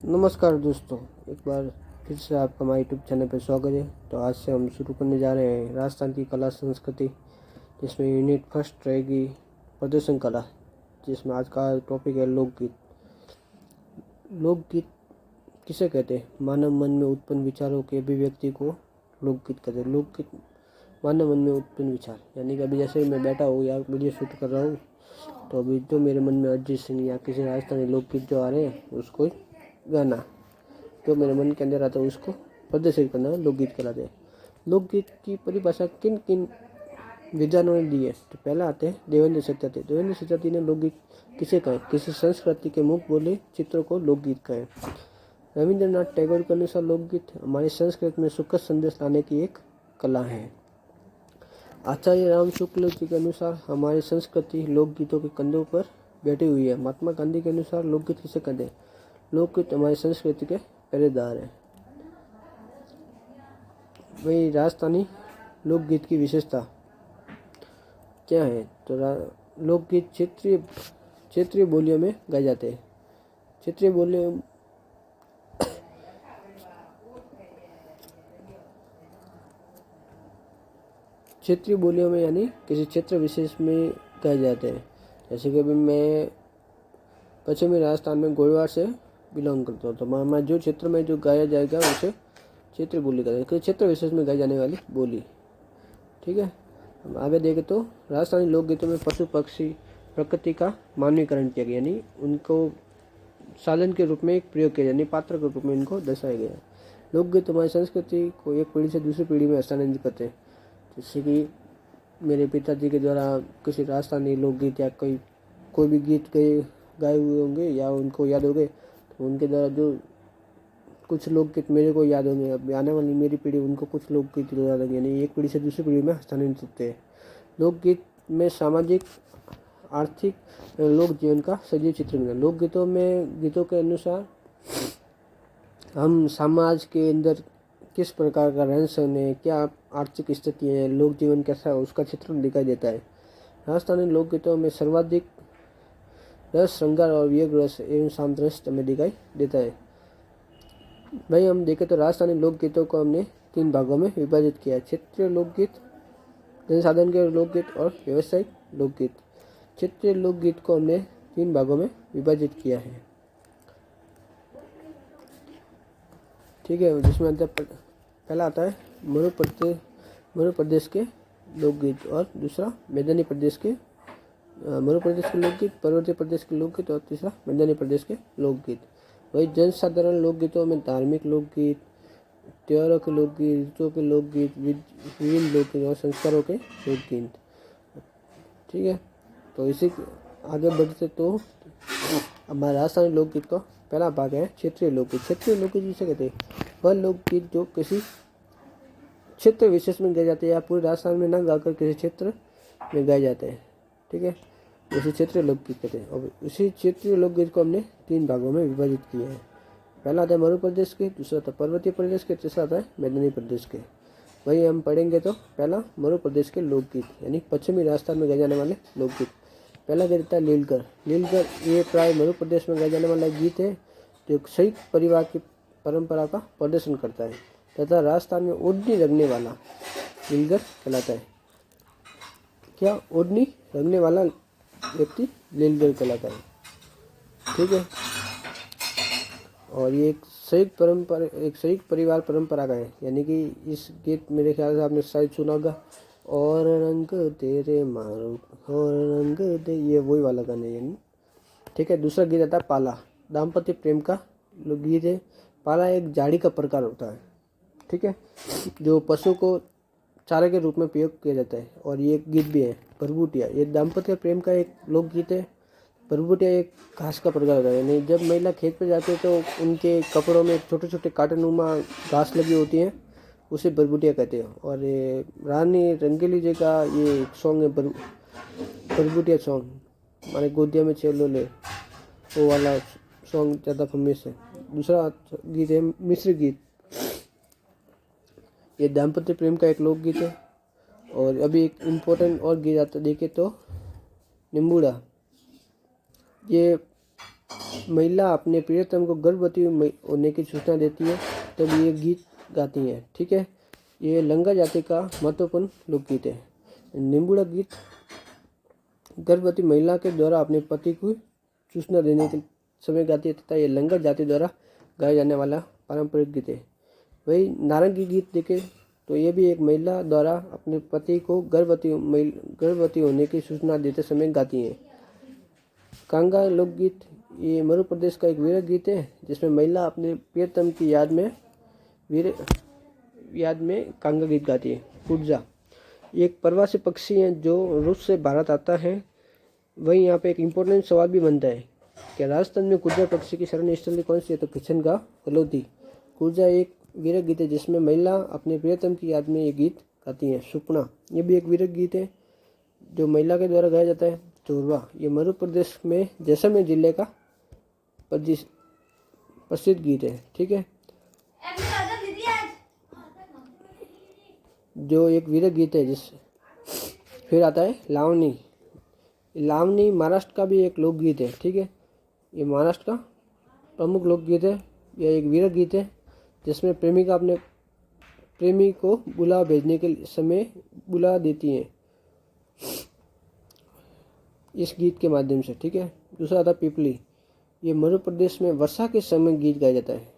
नमस्कार दोस्तों, एक बार फिर से आपका हमारे यूट्यूब चैनल पर स्वागत है। तो आज से हम शुरू करने जा रहे हैं राजस्थान की कला संस्कृति, जिसमें यूनिट फर्स्ट रहेगी प्रदर्शन कला, जिसमें आज का टॉपिक है लोकगीत। लोकगीत किसे कहते हैं? मानव मन में उत्पन्न विचारों के अभिव्यक्ति को लोकगीत कहते हैं। लोकगीत मानव मन में उत्पन्न विचार, यानी कि अभी जैसे मैं बैठा हूँ या वीडियो शूट कर रहा हूँ, तो अभी जो मेरे मन में अरिजीत सिंह या किसी राजस्थानी लोकगीत जो आ रहे हैं उसको गाना, जो मेरे मन के अंदर आता है उसको प्रदर्शित करना लोकगीत कहलाते हैं। लोकगीत की परिभाषा किन किन विद्वानों ने दी है? तो पहला आते हैं देवेंद्र सत्यार्थी। देवेंद्र सत्यार्थी ने लोकगीत किसे कहे? किसी संस्कृति के मुख बोले चित्रों को लोकगीत कहे। रविंद्रनाथ टैगोर के अनुसार लोकगीत हमारी संस्कृति में सुखद संदेश लाने की एक कला है। आचार्य राम शुक्ल जी के अनुसार हमारी संस्कृति लोकगीतों के कंधों पर बैठी हुई है। महात्मा गांधी के अनुसार लोकगीत किसे कहते हैं? लोकगीत हमारी संस्कृति के पहरेदार हैं। वही राजस्थानी लोकगीत की विशेषता क्या है? तो लोकगीत क्षेत्रीय बोलियों में गाए जाते हैं। क्षेत्रीय बोलियों में यानी किसी क्षेत्र विशेष में गाए जाते हैं। जैसे कि अभी मैं पश्चिमी राजस्थान में गोलवाड़ से बिलोंग करता हूँ, तो मैं जो क्षेत्र में जो गाया जाएगा उसे क्षेत्रीय बोली कहते हैं, क्षेत्र विशेष में गाई जाने वाली बोली। ठीक है, हम आगे देखें तो राजस्थानी लोकगीतों में पशु पक्षी प्रकृति का मानवीकरण किया गया, यानी उनको साधन के रूप में एक प्रयोग किया, यानी पात्र के रूप में इनको दर्शाया गया। लोकगीत हमारी संस्कृति को एक पीढ़ी से दूसरी पीढ़ी में हस्तांतरित करते हैं। जैसे कि मेरे पिताजी के द्वारा किसी राजस्थानी लोकगीत या कोई भी गीत गाए हुए होंगे या उनको याद हो गए, तो उनके द्वारा जो कुछ लोकगीत मेरे को याद होंगे, अब आने वाली मेरी पीढ़ी उनको कुछ लोकगीत याद होंगे, यानी एक पीढ़ी से दूसरी पीढ़ी में हस्तांतरित होते हैं। लोकगीत में सामाजिक आर्थिक लोक जीवन का सजीव चित्र मिला। लोकगीतों में गीतों के अनुसार हम समाज के अंदर किस प्रकार का रहन सहन है, क्या आर्थिक स्थिति है, लोक जीवन कैसा है, उसका चित्रण दिखाई देता है। राजस्थानी लोकगीतों में सर्वाधिक रस, श्रृंगार और वियोग रस एवं शांत रस हमें दिखाई देता है। भाई हम देखें तो राजस्थानी लोकगीतों को हमने 3 भागों में विभाजित किया है: क्षेत्रीय लोकगीत, जनसाधारण के लोकगीत और व्यावसायिक लोकगीत। क्षेत्रीय लोकगीत को हमने 3 भागों में विभाजित किया है। ठीक है, जिसमें पहला आता है मध्य प्रदेश के लोकगीत, और दूसरा मैदानी प्रदेश के मध्य प्रदेश के लोकगीत, पर्वतीय प्रदेश के लोकगीत, और तीसरा मैदानी प्रदेश के लोकगीत। वही जनसाधारण लोकगीतों में धार्मिक लोकगीत, त्योहारों के लोकगीत, ऋतुओं के लोकगीत, विभिन्न लोकगीत और संस्कारों के लोकगीत। ठीक है, तो इसी आगे बढ़ते तो हमारा राजस्थानी लोकगीत का पहला भाग है क्षेत्रीय लोकगीत। क्षेत्रीय लोकगीत जिसे कहते हैं वह लोकगीत जो किसी क्षेत्र विशेष में गाए जाते हैं या पूरे राजस्थान में न गाकर किसी क्षेत्र में गाए जाते हैं। ठीक है, उसी क्षेत्रीय लोकगीत कहते हैं। और उसी क्षेत्रीय लोकगीत को हमने 3 भागों में विभाजित किया है। पहला आता है मध्य प्रदेश के, दूसरा आता है पर्वतीय प्रदेश के, तीसरा आता है मैदानी प्रदेश के। वही हम पढ़ेंगे तो पहला मध्य प्रदेश के लोकगीत, यानी पश्चिमी राजस्थान में गाए जाने वाले लोकगीत। पहला गीत है लीलगर। लीलगर ये प्राय मध्य प्रदेश में गाए जाने वाला गीत है, जो संयुक्त परिवार की परंपरा का प्रदर्शन करता है तथा राजस्थान में ओढ़नी रंगने वाला लीलगर कहलाता है। क्या? ओढ़नी रंगने वाला व्यक्ति लीलगर कहलाता है। ठीक है, और ये एक संयुक्त परिवार परंपरा का है, यानी कि इस गीत मेरे ख्याल से आपने शायद सुना होगा, और रंग तेरे मारो और रंग दे, ये वही वाला गाना है यानी। ठीक है, दूसरा गीत आता है पाला। दाम्पत्य प्रेम का गीत है। पाला एक झाड़ी का प्रकार होता है, ठीक है, जो पशु को चारे के रूप में प्रयोग किया जाता है। और ये गीत भी है भरभूटिया, ये दाम्पत्य प्रेम का एक लोकगीत है। भरभूटिया एक घास का प्रकार होता है, यानी जब महिला खेत पे जाती है तो उनके कपड़ों में छोटे छोटे कांटेनुमा घास लगी होती है, उसे भरभूटिया कहते हैं। और ये रानी रंगीली जी का ये सॉन्ग है भरभूटिया सॉन्ग, हमारे गोदिया में चलो ले, वो वाला सॉन्ग ज़्यादा फेमस है। दूसरा गीत है मिश्र गीत, ये दाम्पत्य प्रेम का एक लोकगीत है। और अभी एक इम्पोर्टेंट और गीत आता देखे तो निम्बूड़ा, ये महिला अपने प्रियतम को गर्भवती होने की सूचना देती है तब ये गीत गाती हैं। ठीक है, ये लंगा जाति का महत्वपूर्ण लोकगीत है। निम्बुड़ा गीत गर्भवती महिला के द्वारा अपने पति को सूचना देने के समय गाती है तथा ये लंगा जाति द्वारा गाया जाने वाला पारंपरिक गीत है। वही नारंगी गीत देखें तो ये भी एक महिला द्वारा अपने पति को गर्भवती होने की सूचना देते समय गाती हैं। कांगा लोकगीत ये मध्य प्रदेश का एक वीर गीत है जिसमें महिला अपने प्रियतम की याद में कांगा गीत गाती है। कुर्जा एक प्रवासी पक्षी है जो रूस से भारत आता है। वहीं यहाँ पे एक इम्पोर्टेंट सवाल भी बनता है कि राजस्थान में कुर्जा पक्षी की शरण स्थली कौन सी है, तो किशनगढ़ कलौती। कुर्जा एक वीर गीत है जिसमें महिला अपने प्रियतम की याद में ये गीत गाती है। सुपना ये भी एक वीर गीत है जो महिला के द्वारा गाया जाता है। चोरवा ये मध्य प्रदेश में जैसलमेर जिले का प्रसिद्ध गीत है। ठीक है, जो एक वीर गीत है फिर आता है लावनी। लावनी महाराष्ट्र का भी एक लोकगीत है। ठीक है, ये महाराष्ट्र का प्रमुख लोकगीत है। यह एक वीर गीत है जिसमें प्रेमिका अपने प्रेमी को बुला भेजने के समय बुला देती है इस गीत के माध्यम से। ठीक है, दूसरा आता पिपली। ये मध्य प्रदेश में वर्षा के समय गीत गाया जाता है।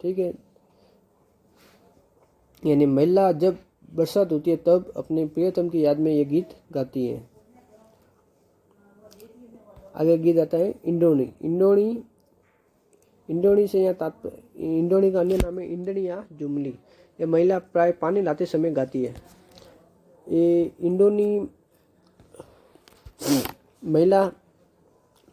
ठीक है, यानी महिला जब बरसात होती है तब अपने प्रियतम की याद में ये गीत गाती है। आगे गीत आता है इंडोनी। इंडोनी से यहाँ तात्पर्य इंडोनी का अन्य नाम है इंडनी या जुमली। ये महिला प्राय पानी लाते समय गाती है। ये इंडोनी महिला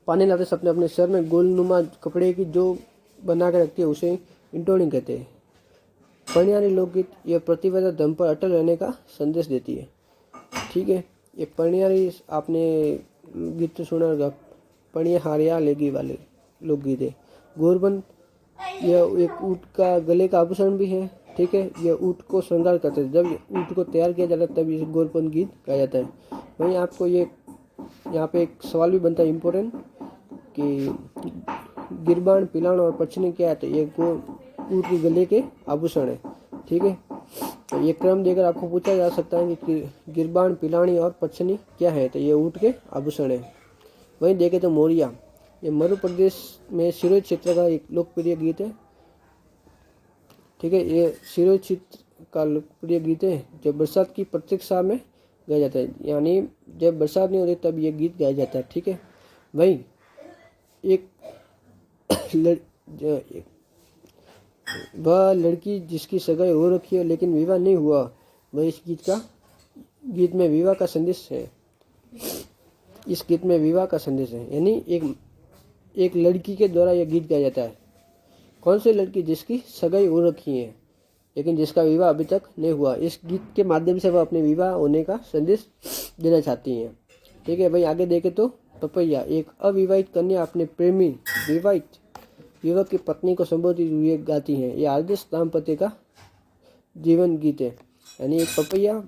पानी लाते समय अपने सर में गोलनुमा कपड़े की जो बना के रखती है उसे इंडोनी कहते हैं। पनियारी लोकगीत यह प्रतिबद्ध दम पर अटल रहने का संदेश देती है। ठीक है, ये पनियारी आपने गीत तो सुना होगा, पनिया हारिया लेगी वाले लोकगीत है। गोरबंद यह एक ऊँट का गले का आभूषण भी है। ठीक है, यह ऊँट को श्रृंगार करते हैं। जब ऊँट को तैयार किया जाता है तब ये गोरबंद गीत गाया जाता है। वहीं आपको ये यहाँ पे एक सवाल भी बनता है इम्पोर्टेंट कि गिरबान पिलान और पछनी क्या है, तो ये ऊँट के गले के आभूषण है। ठीक है, तो ये क्रम देकर आपको पूछा जा सकता है कि गिरबान पिलानी और पछनी क्या है, तो ये ऊँट के आभूषण है। वहीं देखें तो मोरिया ये मध्य प्रदेश में सिरोही क्षेत्र का एक लोकप्रिय गीत है। ठीक है, ये सिरोही क्षेत्र का लोकप्रिय गीत है जो बरसात की प्रतीक्षा में गाया जाता है, यानी जब बरसात नहीं होती तब ये गीत गाया जाता है। ठीक है, वहीं वह लड़की जिसकी सगाई हो रखी है लेकिन विवाह नहीं हुआ, वह इस गीत में विवाह का संदेश है। इस गीत में विवाह का संदेश है, यानी एक लड़की के द्वारा यह गीत गाया जाता है। कौन सी लड़की? जिसकी सगाई हो रखी है लेकिन जिसका विवाह अभी तक नहीं हुआ। इस गीत के माध्यम से वह अपने विवाह होने का संदेश देना चाहती हैं। ठीक है भाई, आगे देखें तो पपैया एक अविवाहित कन्या अपने प्रेमी विवाहित युवक की पत्नी को संबोधित हुए गाती हैं। यह आदर्श दाम्पत्य का जीवन गीत है, यानी एक पपैया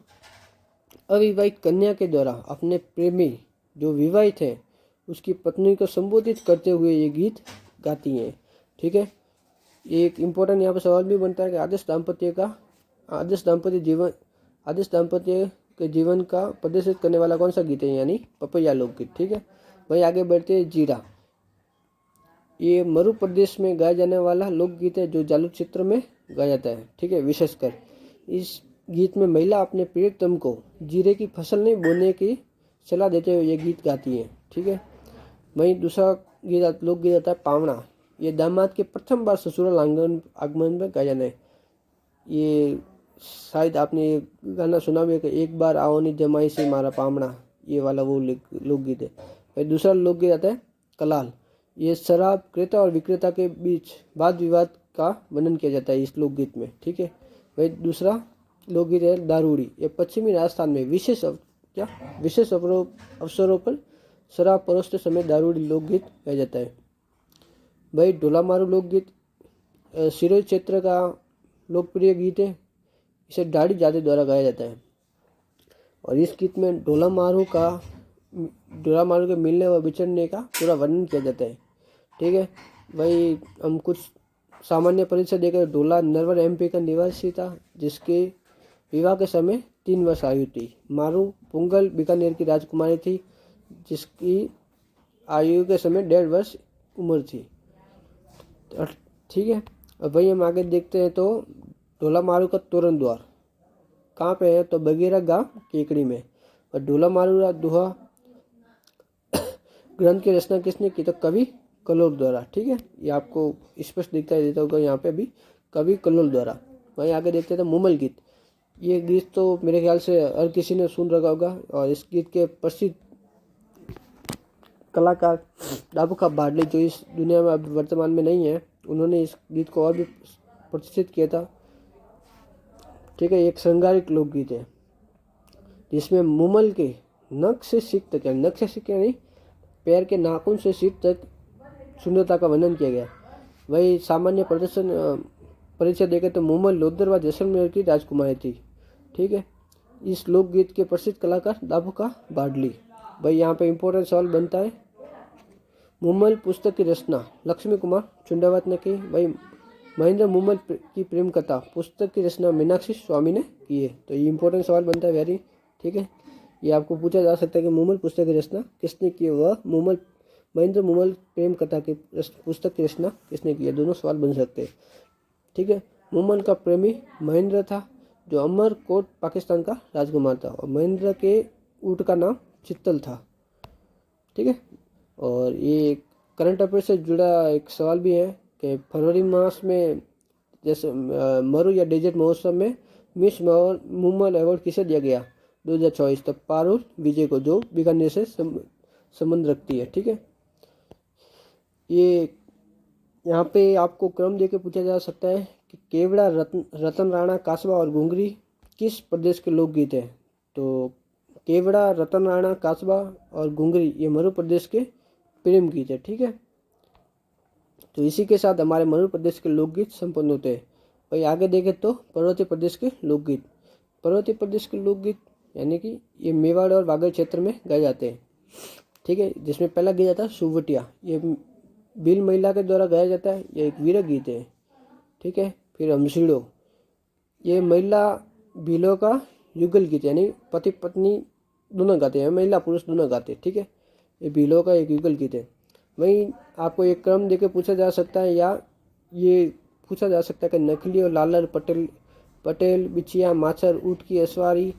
अविवाहित कन्या के द्वारा अपने प्रेमी जो विवाहित है उसकी पत्नी को संबोधित करते हुए ये गीत गाती हैं। ठीक है, एक इम्पोर्टेंट यहाँ पर सवाल भी बनता है कि आदर्श दाम्पत्य के जीवन का प्रदर्शित करने वाला कौन सा गीत है, यानी पपैया लोकगीत। ठीक है भाई, आगे बढ़ते हैं जीरा। ये मध्य प्रदेश में गाया जाने वाला लोकगीत है जो जालू क्षेत्र में गाया जाता है। ठीक है, विशेषकर इस गीत में महिला अपने प्रियतम को जीरे की फसल नहीं बोने की सलाह देते हुए ये गीत गाती है। ठीक है, वहीं दूसरा लोकगीत आता है पावना। ये दामाद के प्रथम बार ससुराल आगमन में गाया जाना है। ये शायद आपने गाना सुना भी है कि एक बार आओ नी जमाई से मारा पावना, ये वाला वो लोकगीत है। फिर दूसरा लोकगीत आता है कलाल। ये शराब क्रेता और विक्रेता के बीच वाद विवाद का वर्णन किया जाता है इस लोकगीत में। ठीक है, वही दूसरा लोकगीत है दारूड़ी। ये पश्चिमी राजस्थान में विशेष अवसरों पर शराब परोसते समय दारूड़ी लोकगीत गाया जाता है। भाई ढोला मारू लोकगीत सिरोही क्षेत्र का लोकप्रिय गीत है। इसे डाड़ी जाति द्वारा गाया जाता है और इस गीत में ढोला मारू के मिलने व बिछड़ने का पूरा वर्णन किया जाता है। ठीक है। वही हम कुछ सामान्य परिचय देकर ढोला नरवर एमपी का निवासी था, जिसके विवाह के समय 3 वर्ष आयु थी। मारू पुंगल बीकानेर की राजकुमारी थी, जिसकी आयु के समय 1.5 वर्ष उम्र थी। ठीक है। अब वही हम आगे देखते हैं तो ढोला मारू का तोरण द्वार कहाँ पे है, तो बगीरा गांव केकड़ी में। और ढोला मारू दोहा ग्रंथ की रचना किसने की, तो कवि कलोल द्वारा। ठीक है, ये आपको स्पष्ट दिखाई देता होगा यहाँ पे भी, कवि कलोल द्वारा। वहीं आगे देखते हैं तो मुमल गीत। ये गीत तो मेरे ख्याल से हर किसी ने सुन रखा होगा, और इस गीत के प्रसिद्ध कलाकार डाबूखा बाडले, जो इस दुनिया में अब वर्तमान में नहीं है, उन्होंने इस गीत को और भी प्रतिष्ठित किया था। ठीक है, एक श्रृंगारिक लोकगीत है जिसमें मुमल के नख से सिर तक, नख से सिर नहीं, पैर के नाखून से सिर तक सुंदरता का वर्णन किया गया। वही सामान्य प्रदर्शन परिचय देखे तो मुमल लोदर व जैसलमेर की राजकुमारी थी। ठीक है, इस लोकगीत के प्रसिद्ध कलाकार डाबूखा बाडली। भाई यहाँ पे इम्पोर्टेंट सवाल बनता है, मुमल पुस्तक की रचना लक्ष्मी कुमार चुंडावत ने की। भाई महेंद्र मुमल की प्रेम कथा पुस्तक की रचना मीनाक्षी स्वामी ने की है। तो ये इंपॉर्टेंट सवाल बनता है वेरी। ठीक है, ये आपको पूछा जा सकता है कि मुमल पुस्तक की रचना किसने की है, वह महेंद्र मुमल प्रेम कथा की पुस्तक की रचना किसने की है, दोनों सवाल बन सकते हैं। ठीक है, मुमल का प्रेमी महेंद्र था, जो अमरकोट पाकिस्तान का राजकुमार था, और महेंद्र के ऊँट का नाम चित्तल था। ठीक है, और ये करंट अफेयर से जुड़ा एक सवाल भी है कि फरवरी मास में जैसे मरु या डेजर्ट महोत्सव में मिस मुमल अवार्ड किसे दिया गया 2024, तो पारुल विजय को, जो बीकानेर से संबंध रखती है। ठीक है, ये यहाँ पे आपको क्रम देके पूछा जा सकता है कि केवड़ा रतन राणा कासबा और घुंगरी किस प्रदेश के लोकगीत है, तो केवड़ा रतन राणा कासबा और घुंगरी ये मध्य प्रदेश के प्रेम गीत है। ठीक है, तो इसी के साथ हमारे मध्य प्रदेश के लोकगीत संपन्न होते हैं। वही आगे देखें तो पर्वतीय प्रदेश के लोकगीत। पर्वतीय प्रदेश के लोकगीत यानी कि ये मेवाड़ और बागड़ क्षेत्र में गाए जाते हैं। ठीक है, जिसमें पहला गीत जाता है सुवटिया, ये भील महिला के द्वारा गाया जाता है, ये एक वीर गीत है। ठीक है, फिर हमसिड़ो, ये महिला भीलों का युगल गीत, यानी पति पत्नी दोनों गाते हैं, महिला पुरुष दोनों गाते हैं। ठीक है, ये भीलों का एक युगल गीत है। वहीं आपको एक क्रम देके पूछा जा सकता है, या ये पूछा जा सकता है कि नकली और लालर पटेल बिछिया माछर ऊँट की असवारी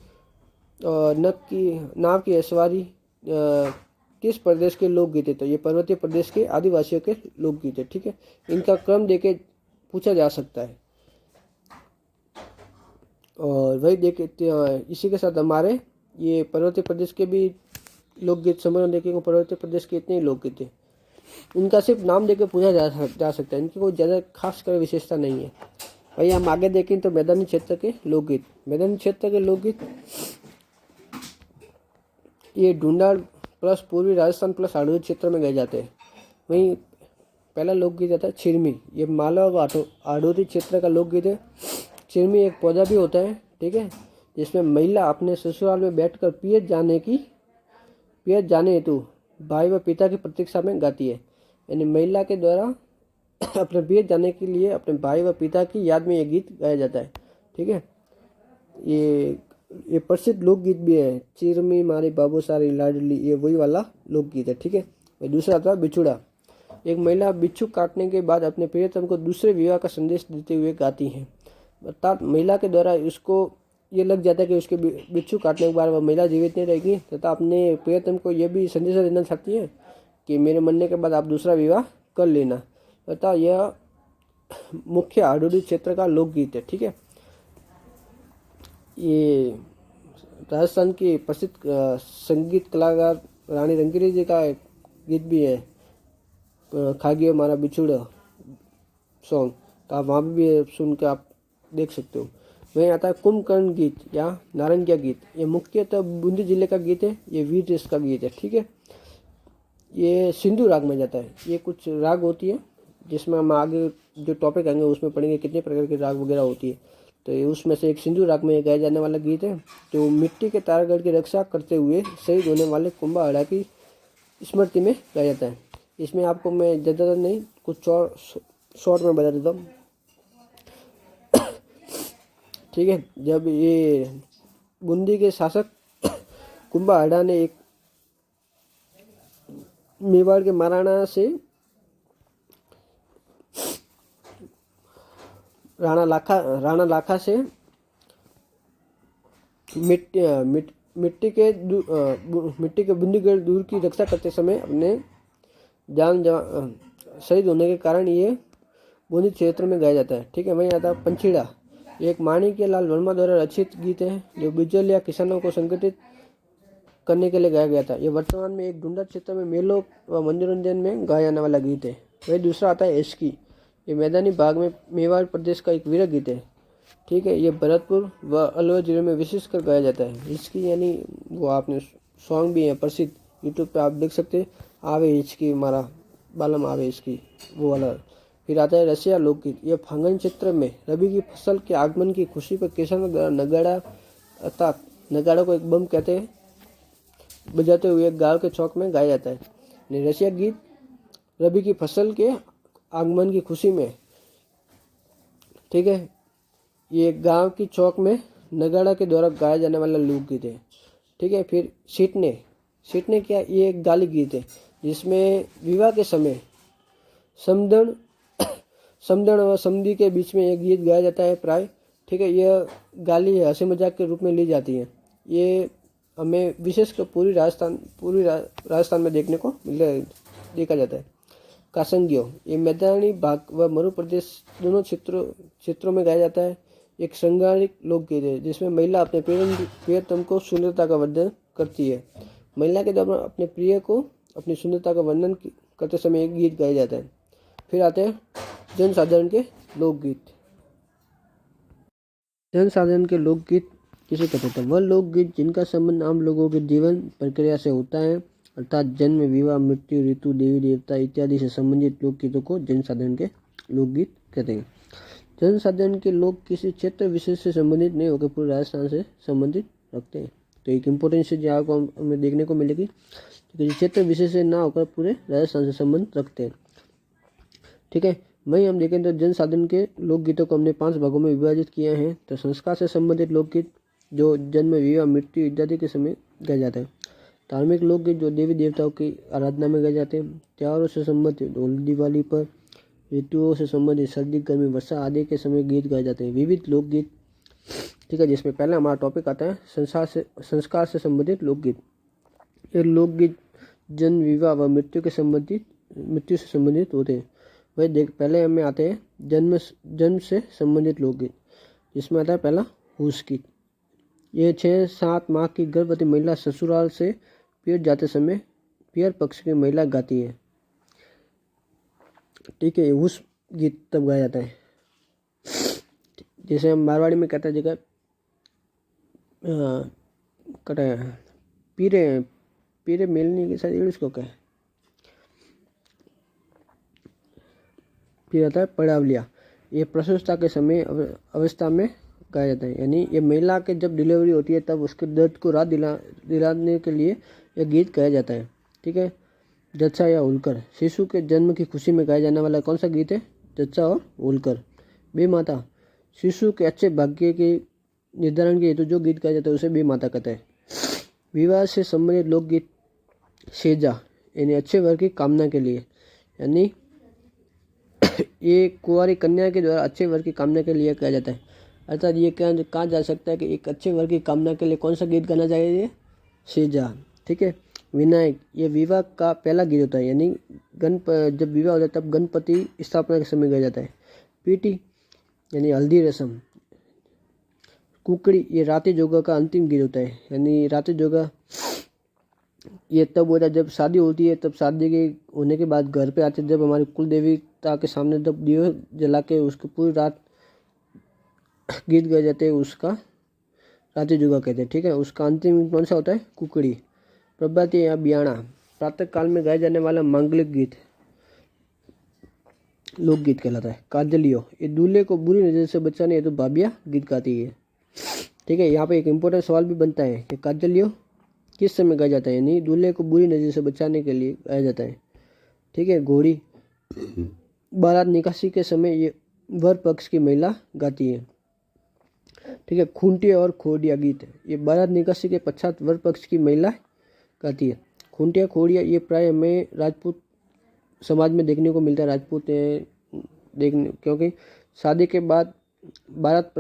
और नाव की असवारी किस प्रदेश के लोकगीत है, तो ये पर्वतीय प्रदेश के आदिवासियों के लोकगीत है। ठीक है, इनका क्रम देके पूछा जा सकता है। और वही देखे इसी के साथ हमारे ये पर्वतीय प्रदेश के भी लोकगीत समूह देखेंगे। पर्वतीय प्रदेश के इतने ही लोकगीत हैं, इनका सिर्फ नाम देके पूछा जा सकता है, इनकी कोई ज़्यादा खास कर विशेषता नहीं है। वही हम आगे देखें तो मैदानी क्षेत्र के लोकगीत। मैदानी क्षेत्र के लोकगीत ये ढूंढाड़ प्लस पूर्वी राजस्थान प्लस हाड़ोदी क्षेत्र में गाए जाते हैं। वहीं पहला लोकगीत आता है छिरमी, ये मालवा व हाड़ोदी क्षेत्र का लोकगीत है। छिरमी एक पौधा भी होता है। ठीक है, जिसमें महिला अपने ससुराल में बैठकर पियत जाने हेतु भाई व पिता की प्रतीक्षा में गाती है, यानी महिला के द्वारा अपने पियत जाने के लिए अपने भाई व पिता की याद में ये गीत गाया जाता है। ठीक है, ये प्रसिद्ध लोकगीत भी है, चिरमी मारी बाबू सारी लाडली, ये वही वाला लोकगीत है। ठीक है, दूसरा था बिछुड़ा, एक महिला बिच्छू काटने के बाद अपने प्रियतम को दूसरे विवाह का संदेश देते हुए गाती है। अर्थात महिला के द्वारा उसको ये लग जाता है कि उसके बिच्छू काटने के बाद वह महिला जीवित नहीं रहेगी, तथा अपने प्रियतम को यह भी संदेश देना चाहती है कि मेरे मरने के बाद आप दूसरा विवाह कर लेना। तथा यह मुख्य हाड़ोदी क्षेत्र का लोकगीत है। ठीक है, ये राजस्थान की प्रसिद्ध संगीत कलाकार रानी रंगीली जी का गीत भी है, खागियो मारा बिछुड़ा सॉन्ग, तो आप वहाँ भी सुन के आप देख सकते हो। वहीं आता है कुंभकर्ण गीत या नारंगिया गीत, ये मुख्यतः बूंदी जिले का गीत है, ये वीर देश का गीत है। ठीक है, ये सिंधु राग में जाता है। ये कुछ राग होती है जिसमें हम आगे जो टॉपिक आएंगे उसमें पढ़ेंगे कितने प्रकार के राग वगैरह होती है, तो ये उसमें से एक सिंधु राग में गाया जाने वाला गीत है, जो मिट्टी के तारागढ़ की रक्षा करते हुए शहीद होने वाले कुंभा हड़ा की स्मृति में गाया जाता है। इसमें आपको मैं ज़्यादा नहीं कुछ और शॉर्ट में बता देता हूँ। ठीक है, जब ये बूंदी के शासक कुंभा ने एक मेवाड़ के महाराणा से राणा लाखा से मिट्टी के बूंदीगढ़ दूर की रक्षा करते समय अपने शहीद होने के कारण ये बूंदी क्षेत्र में गाया जाता है। ठीक है, वहीं आता है पंछीड़ा, एक माणिक्य लाल वर्मा द्वारा रचित गीत है जो बिजल या किसानों को संगठित करने के लिए गाया गया था। ये वर्तमान में एक ढूंढा क्षेत्र में मेलों व मनोरंजन में गाया जाने वाला गीत है। वही दूसरा आता है एस्की, ये मैदानी भाग में मेवाड़ प्रदेश का एक वीर गीत है। ठीक है, ये भरतपुर व अलवर जिले में विशेषकर गाया जाता है। हिचकी यानी वो आपने सॉन्ग भी है प्रसिद्ध, यूट्यूब पे आप देख सकते हैं, आवे हिचकी मारा बालम आवे हिचकी, वो वाला। फिर आता है रसिया लोकगीत, यह फागण क्षेत्र में रबी की फसल के आगमन की खुशी पर किसानों द्वारा नगाड़ा अर्थात नगाड़ा को एक बम कहते हैं बजाते हुए गांव के चौक में गाया जाता है। रसिया गीत रबी की फसल के आगमन की खुशी में, ठीक है, ये गांव की चौक में नगाड़ा के द्वारा गाया जाने वाला लोकगीत है। ठीक है, फिर सीटने क्या, ये एक गाली गीत है जिसमें विवाह के समय समदण व समधी के बीच में एक गीत गाया जाता है प्राय। ठीक है, यह गाली हंसी मजाक के रूप में ली जाती है। ये हमें विशेषकर पूरी राजस्थान में देखने को देखा जाता है। कासंगियो, ये मैदानी भाग व मरु प्रदेश दोनों क्षेत्रों में गाया जाता है। एक श्रृंगारिक लोकगीत है जिसमें महिला अपने प्रियतम को सुंदरता का वर्णन करती है। महिला के द्वारा अपने प्रिय को अपनी सुंदरता का वर्णन करते समय एक गीत गाया जाता है। फिर आते हैं जनसाधारण के लोकगीत। जनसाधारण के लोकगीत किसे कहते हैं? वह लोकगीत जिनका संबंध आम लोगों के जीवन प्रक्रिया से होता है, अर्थात जन्म, विवाह, मृत्यु, ऋतु, देवी देवता इत्यादि से संबंधित लोकगीतों को जनसाधारण के लोकगीत कहते हैं। जनसाधारण के लोग किसी क्षेत्र विशेष से संबंधित नहीं होकर पूरे राजस्थान से संबंधित रखते हैं। तो एक इम्पोर्टेंट चीज आपको हमें देखने को मिलेगी, किसी क्षेत्र विशेष से ना होकर पूरे राजस्थान से संबंध रखते हैं। ठीक है, वहीं हम देखें तो जनसाधारण के लोकगीतों को हमने 5 भागों में विभाजित किया है। तो संस्कार से संबंधित लोकगीत जो जन्म, विवाह, मृत्यु इत्यादि के समय गाया जाता है। धार्मिक लोकगीत जो देवी देवताओं की आराधना में गाए जाते हैं। त्योहारों से संबंधित होली दिवाली पर, ऋतुओं से संबंधित सर्दी गर्मी वर्षा आदि के समय गीत गाए जाते हैं। विविध लोकगीत, ठीक है, जिसमें पहला हमारा टॉपिक आता है संस्कार से संबंधित लोकगीत। ये लोकगीत जन्म, विवाह व मृत्यु से संबंधित होते हैं। वही पहले हमें आते हैं जन्म से संबंधित लोकगीत, जिसमें आता है पहला हुस गीत। ये 6-7 माह की गर्भवती महिला ससुराल से पियर जाते समय पियर पक्ष की महिला गाती है। ठीक है, हुस गीत तब गाया जाता है, जैसे हम मारवाड़ी में कहते हैं जगह कटा पीरे मेलनी के साथ इंग्लिश को क्या है, फिर आता है पड़ावलिया। ये प्रसूता के समय अवस्था में गाया जाता है, यानी ये महिला के जब डिलीवरी होती है तब उसके दर्द को राहत दिलाने के लिए यह गीत गाया जाता है। ठीक है, जच्चा या होलकर, शिशु के जन्म की खुशी में गाया जाने वाला कौन सा गीत है? जच्चा और होलकर। बेमाता, शिशु के अच्छे भाग्य के निर्धारण के हेतु जो गीत गाया जाता है उसे बेमाता कहते हैं। विवाह से संबंधित लोकगीत सेजा, यानी अच्छे वर की कामना के लिए, यानी ये कुंवारी कन्या के द्वारा अच्छे वर की कामना के लिए गाया जाता है। अर्थात ये कहा जा सकता है कि एक अच्छे वर की कामना के लिए कौन सा गीत गाना चाहिए? सेजा। ठीक है, विनायक, ये विवाह का पहला गीत होता है, यानी जब विवाह होता है तब गणपति स्थापना के समय गाया जाता है। पीटी यानी हल्दी रस्म। कुकड़ी, ये राती जोगा का अंतिम गीत होता है, यानी राती जोगा ये तब होता है जब शादी होती है, तब शादी के होने के बाद घर पे आते जब हमारी कुल देवता के सामने जब दियो जला के उसको पूरी रात गीत गाए जाते हैं, उसका राती जोगा कहते हैं। ठीक है, उसका अंतिम कौन सा होता है? कुकड़ी। प्रभाती या बियाणा, प्रातः काल में गाया जाने वाला मांगलिक गीत लोकगीत कहलाता है। काजलियो, ये दूल्हे को बुरी नजर से बचाने हेतु भाभिया गीत गाती है। ठीक है, यहाँ पे एक इम्पोर्टेंट सवाल भी बनता है कि काजलियो किस समय गाया जाता है, यानी दूल्हे को बुरी नजर से बचाने के लिए गाया जाता है। ठीक है। घोड़ी बारात निकासी के समय ये वर पक्ष की महिला गाती है, ठीक है। खूंटिया और खोड़िया गीत, ये बारात निकासी के पश्चात वर पक्ष की महिला गाती है। खूंटिया खोड़िया ये प्राय हमें राजपूत समाज में देखने को मिलता है। राजपूत देखने, क्योंकि शादी के बाद बारात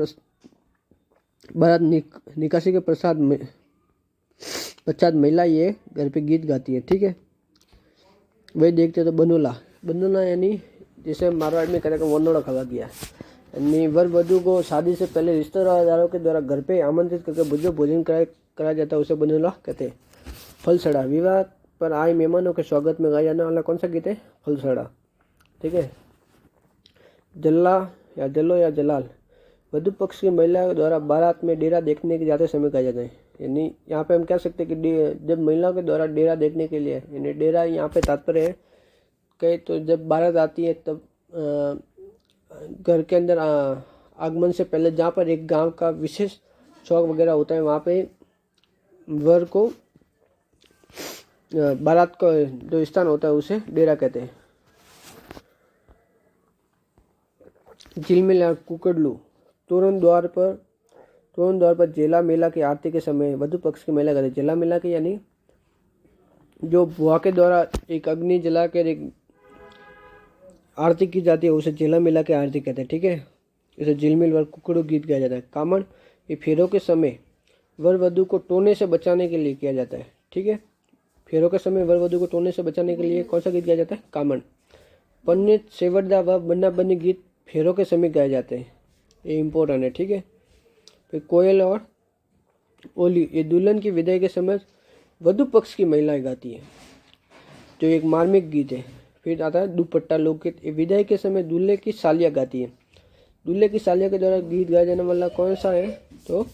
निकासी के पश्चात महिला ये घर पे गीत गाती है, ठीक है। वही देखते हैं तो बनोला, बनोला यानी जैसे मारवाड़ में कहते हैं वनोड़ा खवा गया, यानी वर वधु को शादी से पहले रिश्तेदारों के द्वारा घर पे आमंत्रित करके भोजन कराया जाता है, उसे बनोला कहते हैं। फलसड़ा, विवाह पर आए मेहमानों के स्वागत में गाया जाने वाला कौन सा गीत है? फलसड़ा, ठीक है। जल्ला या जल्लो या जलाल, वधु पक्ष की महिला द्वारा बारात में डेरा देखने के जाते समय गाया जाता है। यानी यहाँ पे हम कह सकते हैं कि जब महिलाओं के द्वारा डेरा देखने के लिए, यानी डेरा यहाँ पे तात्पर्य है कहे तो जब बारात आती है तब घर के अंदर आगमन से पहले जहाँ पर एक गांव का विशेष चौक वगैरह होता है, वहाँ पे वर को बारात का जो स्थान होता है उसे डेरा कहते हैं। झिलमिल या कुकड़लू, तोरण द्वार पर जेला मेला की आरती के समय वधु पक्ष की महिला कहते हैं। जेला मेला की यानी जो बुआ के द्वारा एक अग्नि जला कर एक आरती की जाती है उसे जेला मेला की आरती कहते हैं, ठीक है। इसे झिलमिल व कुकड़ू गीत गाया जाता है। कामण, ये फेरों के समय वर वधु को टोने से बचाने के लिए किया जाता है, ठीक है। फेरों के समय वर वधु को टोने से बचाने के लिए कौन सा गीत गाया जाता है? कामण। पंडित सेवरदा व बन्ना बन्नी गीत फेरों के समय गाए जाते हैं, ये इम्पोर्टेंट है, ठीक है। फिर कोयल और ओली, ये दुल्हन की विदाई के समय वधु पक्ष की महिलाएं गाती है, जो एक मार्मिक गीत है। फिर आता है दुपट्टा लोकगीत, ये विदाई के समय दूल्हे की सालियाँ गाती है। दूल्हे की सालिया के द्वारा गीत गाया जाने वाला कौन सा है? तो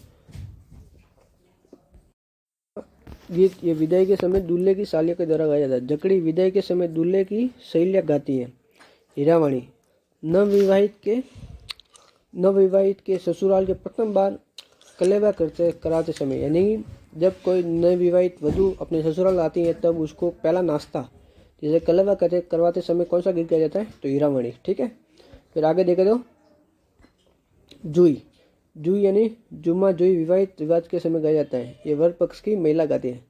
गीत ये विदाई के समय दूल्हे की सालिया के द्वारा गाया जाता है। जकड़ी, विदाई के समय दूल्हे की सहेलियाँ गाती है। हीरावाणी, नवविवाहित के ससुराल के प्रथम बार कलेवा कराते समय, यानी जब कोई नवविवाहित वधु अपने ससुराल आती है तब उसको पहला नाश्ता जैसे कलेवा करवाते समय कौन सा गीत गाया जाता है? तो हीरावाणी, ठीक है। फिर आगे देखे तो जुई, जुई यानी जुम्मा जुई विवाहित रिवाज के समय गाया जाता है, ये वर पक्ष की महिला गाती है।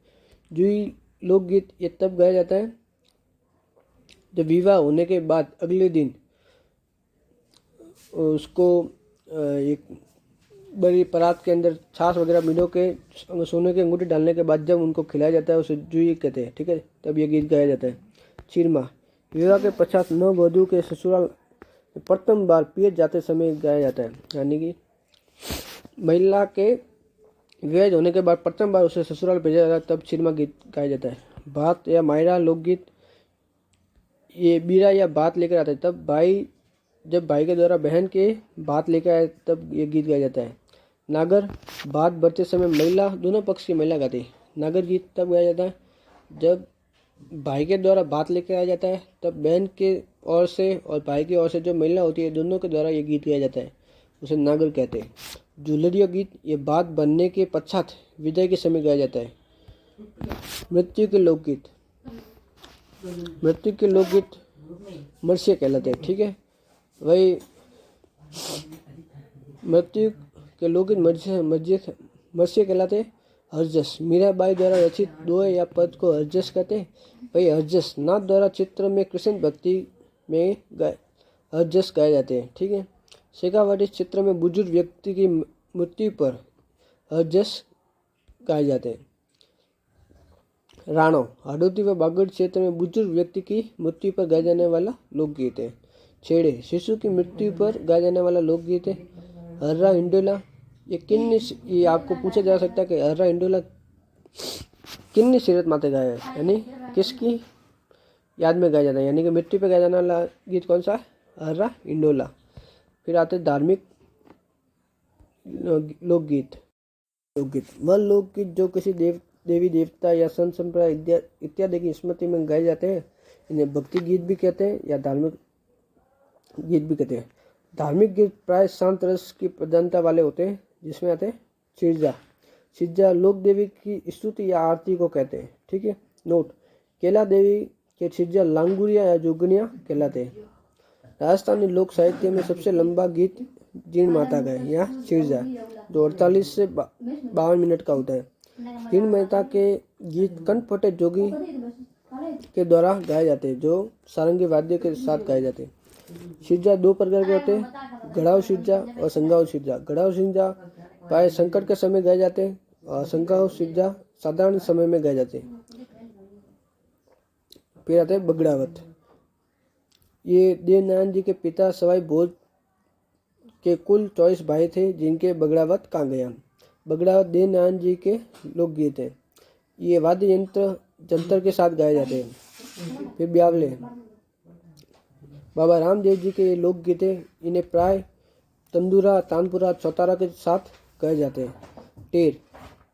जुई लोकगीत ये तब गाया जाता है जब विवाह होने के बाद अगले दिन उसको एक बड़ी परात के अंदर छाछ वगैरह मिलो के सोने की अंगूठी डालने के बाद जब उनको खिलाया जाता है उसे जुई कहते हैं, ठीक है। तब ये गीत गाया जाता है। चिरमा, विवाह के पश्चात नव वधु के ससुराल प्रथम बार पिए जाते समय गाया जाता है, यानी कि महिला के विवाह होने के बाद प्रथम बार उसे ससुराल भेजा जाता है तब चिरमा गीत गाया जाता है। भात या मायरा लोकगीत, ये बीरा या भात लेकर आता है तब जब भाई के द्वारा बहन के भात लेकर आए तब ये गीत गाया जाता है। नागर, भात भरते समय महिला दोनों पक्ष की महिला गाती है। नागर गीत तब गाया जाता है जब भाई के द्वारा भात लेकर आया जाता है तब बहन के ओर से और भाई की ओर से जो महिला होती है दोनों के द्वारा ये गीत गाया जाता है, उसे नागर कहते हैं। जुलरिया गीत, ये भात बनने के पश्चात विदाई के समय गाया जाता है। मृत्यु के लोकगीत, मर्सिया कहलाते हैं, ठीक है। वही मृत्यु के लोकगीत मर्सिया कहलाते हैं। हरजस, मीराबाई द्वारा रचित दोहे या पद को हरजस कहते हैं। वही हरजस नाथ द्वारा चित्र में कृष्ण भक्ति में हरजस गाए जाते हैं, ठीक है। शेखावटी चित्र में बुजुर्ग व्यक्ति की मृत्यु पर हरजस गाए जाते हैं। राणो, हाडोती व बागड़ क्षेत्र में बुजुर्ग व्यक्ति की मृत्यु पर गाया जाने वाला लोकगीत है। छेड़े, शिशु की मृत्यु पर गाया जाने वाला लोकगीत है। हर्रा हिंडोला, ये आपको पूछा जा सकता है कि हर्रा हिंडोला किन्नी सीरत माते गाया है, यानी किसकी याद में गाया जाता है, यानी कि मृत्यु पर गाया जाने वाला गीत कौन सा? हर्रा हिंडोला। फिर आते धार्मिक लोकगीत। वह लोकगीत जो किसी देवी देवता या संत संप्रदाय इत्यादि की स्मृति में गाए जाते हैं, इन्हें भक्ति गीत भी कहते हैं या धार्मिक गीत भी कहते हैं। धार्मिक गीत प्राय शांत रस की प्रधानता वाले होते हैं, जिसमें आते हैं सिज्जा लोक देवी की स्तुति या आरती को कहते हैं, ठीक है। नोट, केला देवी के छिज्जा लांगुरिया या जोगनिया कहलाते हैं। राजस्थानी लोक साहित्य में सबसे लंबा गीत जीण माता का है या छिरजा, जो 48 से 52 मिनट का होता है। जीण माता के गीत कंठफटे जोगी के द्वारा गाए जाते हैं, जो सारंगी वाद्य के साथ गाए जाते हैं। छिरजा दो प्रकार के होते हैं, गढ़ाऊ छिरजा और संगाऊ छिरजा। गढ़ाऊ छिरजा प्राय संकट के समय गाए जाते हैं और संगाऊ छिरजा साधारण समय में गाए जाते हैं। फिर आते हैं बगड़ावत। ये देवनारायण जी के पिता सवाई भोज के कुल 24 भाई थे, जिनके बगड़ावत कहा गया। बगड़ावत देवनारायण जी के लोकगीत है। ये वाद्य यंत्र जंतर के साथ गाए जाते हैं। फिर ब्यावले, बाबा रामदेव जी के ये लोकगीत है। इन्हें प्राय तंदूरा, तानपुरा, चौतारा के साथ गाए जाते हैं। टेर,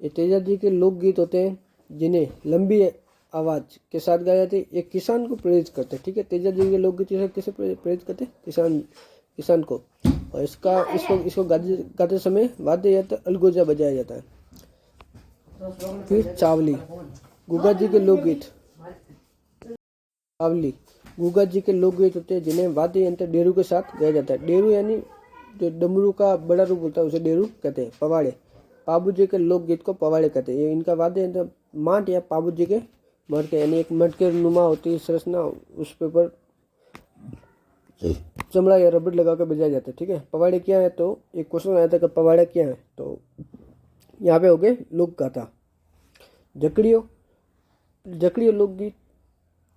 ये तेजा जी के लोकगीत होते हैं, जिन्हें लंबी आवाज के साथ गाए जाते हैं। एक किसान को प्रेरित करते हैं। ठीक है, तेजा जी के लोकगीत किसे प्रेरित करते हैं? किसान को। और इसको गाते समय वाद्य यंत्र अलगोजा बजाया जाता है। फिर चावली, गुगा जी के लोकगीत। चावली गुगा जी के लोकगीत होते हैं, जिन्हें वाद्य यंत्र डेरू के साथ गाया जाता है। डेरू यानी जो डमरू का बड़ा रूप होता है, उसे डेरू कहते हैं। पवाड़े, पाबू जी के लोकगीत को पवाड़े कहते हैं। ये इनका वाद्य यंत्र माट या पाबू जी के मटके, यानी एक मटके नुमा होती है सरसना, उस पे पर चमड़ा या रबड़ लगा कर बजाया जाता है। ठीक है, पवाड़े क्या है? तो एक क्वेश्चन आया था कि पवाड़े क्या है, तो यहाँ पे हो गए लोक गाथा। जकड़ियों लोकगीत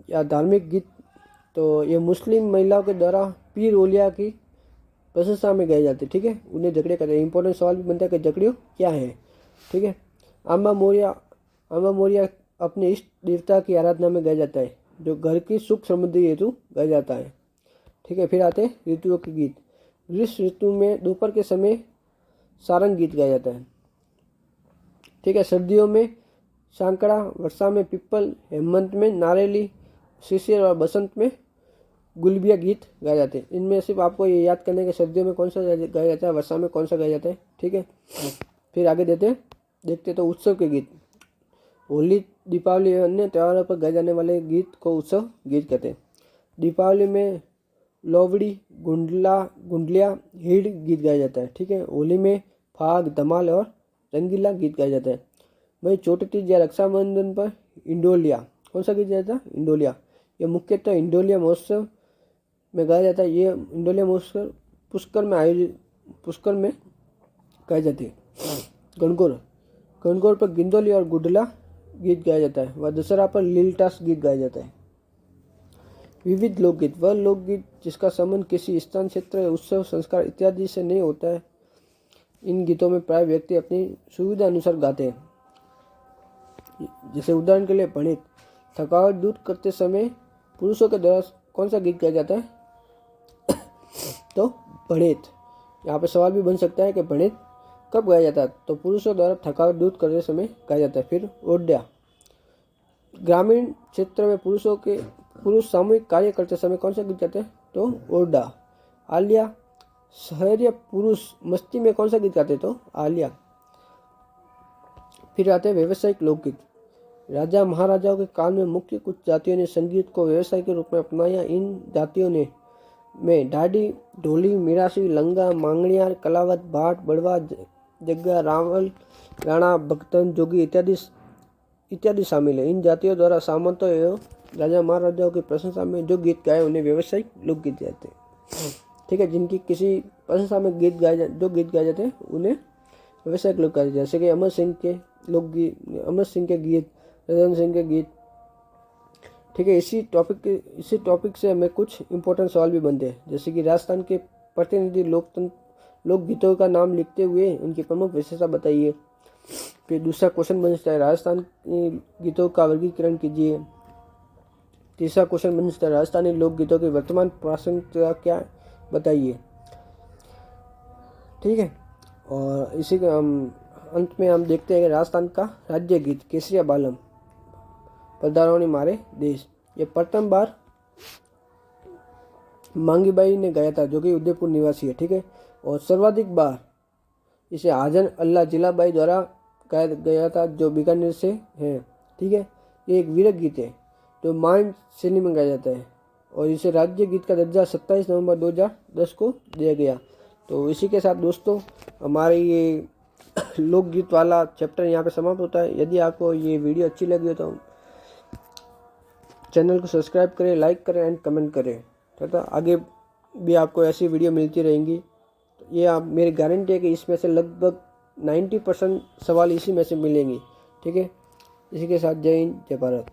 या धार्मिक गीत, तो ये मुस्लिम महिलाओं के द्वारा पीर ओलिया की प्रशंसा में गाए जाते हैं। ठीक है, उन्हें जकड़िया कहते हैं। इंपॉर्टेंट सवाल भी बनता है कि जकड़ियों क्या है। ठीक है, आमा मोरिया अपने इष्ट देवता की आराधना में गाया जाता है, जो घर की सुख समृद्धि हेतु गाया जाता है। ठीक है, फिर आते हैं ऋतुओं के गीत। ग्रीष्म ऋतु में दोपहर के समय सारंग गीत गाया जाता है। ठीक है, सर्दियों में सांकड़ा, वर्षा में पिप्पल, हेमंत में नारेली, शिशिर और बसंत में गुलबिया गीत गाए जाते हैं। इनमें सिर्फ आपको ये याद करना है कि सर्दियों में कौन सा गाया जाता है, वर्षा में कौन सा गाया जाता है। ठीक है, फिर आगे देखते तो उत्सव के गीत। होली, दीपावली और अन्य त्योहारों पर गाए जाने वाले गीत को उत्सव गीत कहते हैं। दीपावली में लोवड़ी, गुंडलिया, हिड़ गीत गाया जाता है। ठीक है, होली में फाग, धमाल और रंगीला गीत गाया जाता है। वही छोटी तीज या रक्षाबंधन पर इंडोलिया, कौन सा गीत गाया जाता है? इंडोलिया। ये मुख्यतः इंडोलिया महोत्सव में गाया जाता है। ये इंडोलिया महोत्सव पुष्कर में गाए जाते हैं। गणगौर पर गिंदोली और गुडला गीत गाया जाता है। वह दशहरा पर लीलटास गीत गाया जाता है। विविध लोकगीत, वह लोकगीत जिसका संबंध किसी स्थान, क्षेत्र, उत्सव, संस्कार इत्यादि से नहीं होता है। इन गीतों में प्राय व्यक्ति अपनी सुविधा अनुसार गाते हैं। जैसे उदाहरण के लिए भणित, थकावट दूर करते समय पुरुषों के द्वारा कौन सा गीत गाया जाता है? तो भणित। यहाँ पे सवाल भी बन सकता है कि भणित कब गाया जाता है? तो पुरुषों द्वारा थकावट दूर करते समय गाया जाता है। फिर ओड्या, ग्रामीण क्षेत्र में पुरुष सामूहिक कार्य करते समय कौन सा गीत गाते हैं? तो ओड्डा। आलिया, शहरीय पुरुष मस्ती में कौन सा गीत गाते हैं? तो आलिया। फिर आते हैं व्यावसायिक लोकगीत। राजा महाराजाओं के काल में मुख्य कुछ जातियों ने संगीत को व्यवसाय के रूप में अपनाया। इन जातियों में ढाडी, ढोली, मिरासी, लंगा, मांगणियार, कलावत, भाट, बड़वा, जग्गा, रावल, राणा, भक्तन, जोगी इत्यादि शामिल है। इन जातियों द्वारा सामंतों एवं राजा महाराजाओं की प्रशंसा में जो गीत गाए उन्हें व्यावसायिक लोकगीत कहते हैं। ठीक है, जिनकी किसी प्रशंसा में जो गीत गाए जाते हैं उन्हें व्यावसायिक लोक कहते हैं। जैसे कि अमर सिंह के लोकगीत, अमर सिंह के गीत, रतन सिंह के गीत। ठीक है, इसी टॉपिक से हमें कुछ इंपॉर्टेंट सवाल भी बनते हैं। जैसे कि राजस्थान के प्रतिनिधि लोकगीतों का नाम लिखते हुए उनकी प्रमुख विशेषता बताइए। फिर दूसरा क्वेश्चन बन सकता है राजस्थान के गीतों का वर्गीकरण कीजिए। तीसरा क्वेश्चन बन सकता है राजस्थानी लोकगीतों की वर्तमान प्रासंगिकता क्या बताइए। ठीक है, और इसी के अंत में हम देखते हैं कि राजस्थान का राज्य गीत केसरिया बालम, पधारोनी मारे देश, ये प्रथम बार मांगीबाई ने गाया था, जो कि उदयपुर निवासी है। ठीक है, और सर्वाधिक बार इसे हाजन अल्लाह जिलाबाई द्वारा गाया गया था, जो बीकानेर से है। ठीक है, ये एक वीरक गीत है। जो मान श्रेणी में गाया जाता है और इसे राज्य गीत का दर्जा 27 नवंबर 2010 को दिया गया। तो इसी के साथ दोस्तों हमारे ये लोकगीत वाला चैप्टर यहाँ पे समाप्त होता है। यदि आपको ये वीडियो अच्छी लगी हो तो चैनल को सब्सक्राइब करें, लाइक करें एंड कमेंट करें तथा आगे भी आपको ऐसी वीडियो मिलती रहेंगी। तो ये आप मेरी गारंटी है कि इसमें से लगभग 90% सवाल इसी में से मिलेंगे। ठीक है, इसी के साथ जय हिंद, जय भारत।